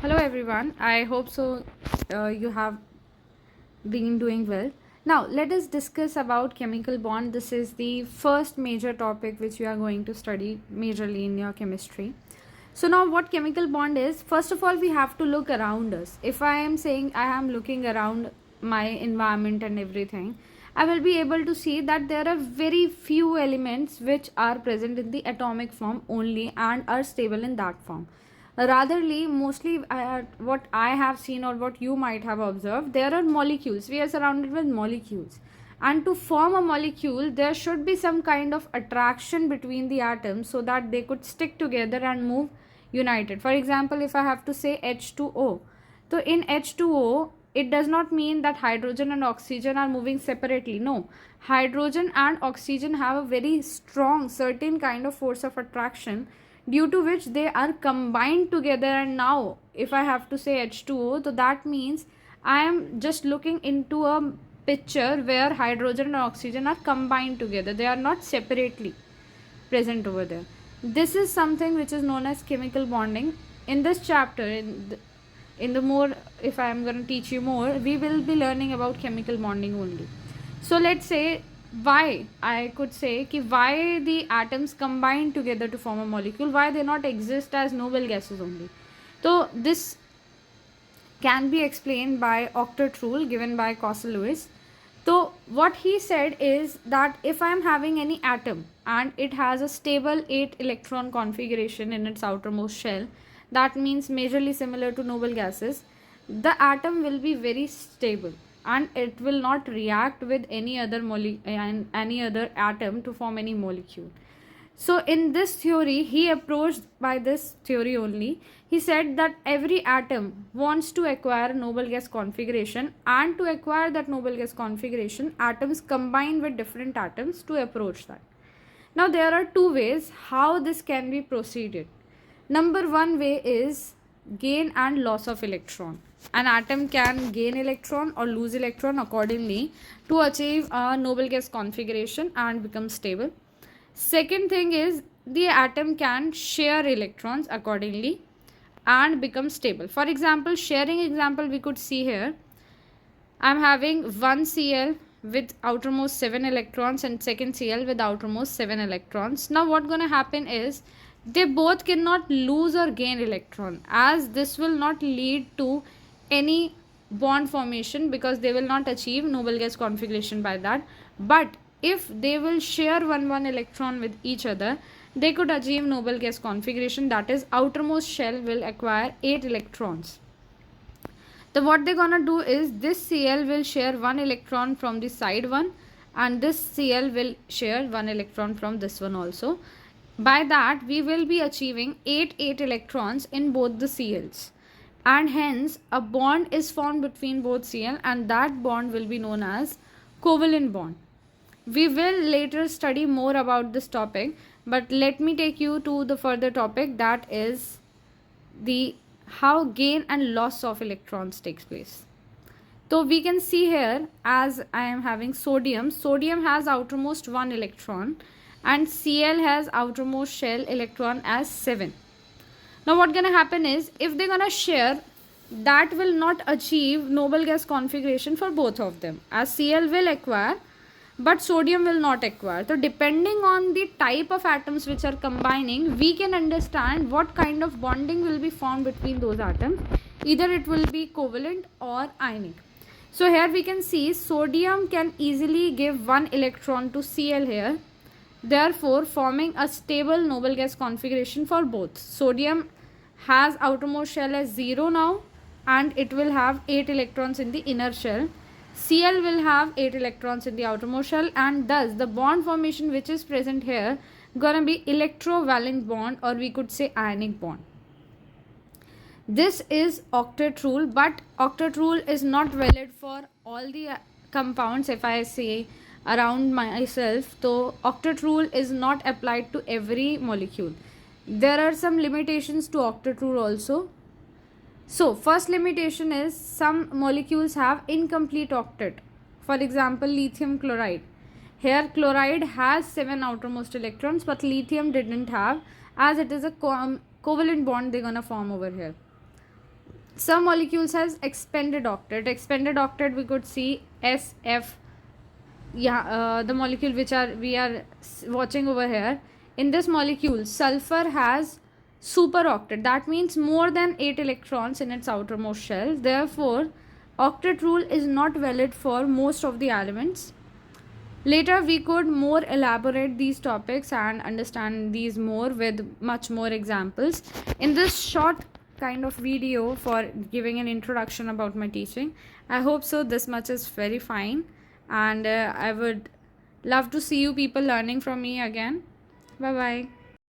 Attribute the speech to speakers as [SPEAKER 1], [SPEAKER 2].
[SPEAKER 1] Hello everyone. I hope so you have been doing well. Now let us discuss about chemical bond. This is the first major topic which you are going to study majorly in your chemistry. So now what chemical bond is? First of all, we have to look around us. If I am saying I am looking around my environment and everything, I will be able to see that there are very few elements which are present in the atomic form only and are stable in that form. Ratherly, mostly what I have seen or what you might have observed, there are molecules. We are surrounded with molecules. And to form a molecule, there should be some kind of attraction between the atoms so that they could stick together and move united. For example, if I have to say H2O, so in H2O, it does not mean that hydrogen and oxygen are moving separately. No, hydrogen and oxygen have a very strong certain kind of force of attraction due to which they are combined together. And now if I have to say H2O, so that means I am just looking into a picture where hydrogen and oxygen are combined together, they are not separately present over there. This is something which is known as chemical bonding. In this chapter, in the more, if I am going to teach you more, we will be learning about chemical bonding only. So let's say why, I could say ki why the atoms combine together to form a molecule, why they not exist as noble gases only. So this can be explained by octet rule given by Cauchy Lewis. So what he said is that if I am having any atom and it has a stable 8 electron configuration in its outermost shell, that means majorly similar to noble gases, the atom will be very stable and it will not react with any other any other atom to form any molecule. So in this theory, he approached by this theory only. He said that every atom wants to acquire noble gas configuration, and to acquire that noble gas configuration, atoms combine with different atoms to approach that. Now there are two ways how this can be proceeded. Number one way is gain and loss of electron. An atom can gain electron or lose electron accordingly to achieve a noble gas configuration and become stable. Second thing is the atom can share electrons accordingly and become stable. For example, sharing example we could see here. I am having one Cl with outermost 7 electrons and second Cl with outermost 7 electrons. Now what gonna happen is they both cannot lose or gain electron, as this will not lead to any bond formation because they will not achieve noble gas configuration by that. But if they will share one electron with each other, they could achieve noble gas configuration, that is outermost shell will acquire 8 electrons. So what they're gonna do is this Cl will share one electron from the side one and this Cl will share one electron from this one also. By that we will be achieving 8 electrons in both the Cls, and hence a bond is formed between both Cl, and that bond will be known as covalent bond. We will later study more about this topic, but let me take you to the further topic, that is the how gain and loss of electrons takes place. So we can see here, as I am having sodium has outermost 1 electron and Cl has outermost shell electron as 7. Now what gonna happen is if they're gonna share, that will not achieve noble gas configuration for both of them, as Cl will acquire but sodium will not acquire. So depending on the type of atoms which are combining, we can understand what kind of bonding will be formed between those atoms. Either it will be covalent or ionic. So here we can see sodium can easily give 1 electron to Cl here, therefore forming a stable noble gas configuration for both. Sodium has outermost shell as 0 now and it will have 8 electrons in the inner shell. Cl will have 8 electrons in the outermost shell, and thus the bond formation which is present here gonna be electrovalent bond, or we could say ionic bond. This is octet rule, but octet rule is not valid for all the compounds. If I say around myself, so octet rule is not applied to every molecule. There are some limitations to octet rule also. So first limitation is some molecules have incomplete octet. For example, lithium chloride. Here chloride has 7 outermost electrons but lithium didn't have, as it is a covalent bond they're gonna form over here. Some molecules has expanded octet. Expanded octet we could see SF. Yeah, the molecule which are we are watching over here. In this molecule, sulfur has superoctet. That means more than 8 electrons in its outermost shell. Therefore, octet rule is not valid for most of the elements. Later, we could more elaborate these topics and understand these more with much more examples. In this short kind of video for giving an introduction about my teaching, I hope so. This much is very fine, and I would love to see you people learning from me again. Bye bye.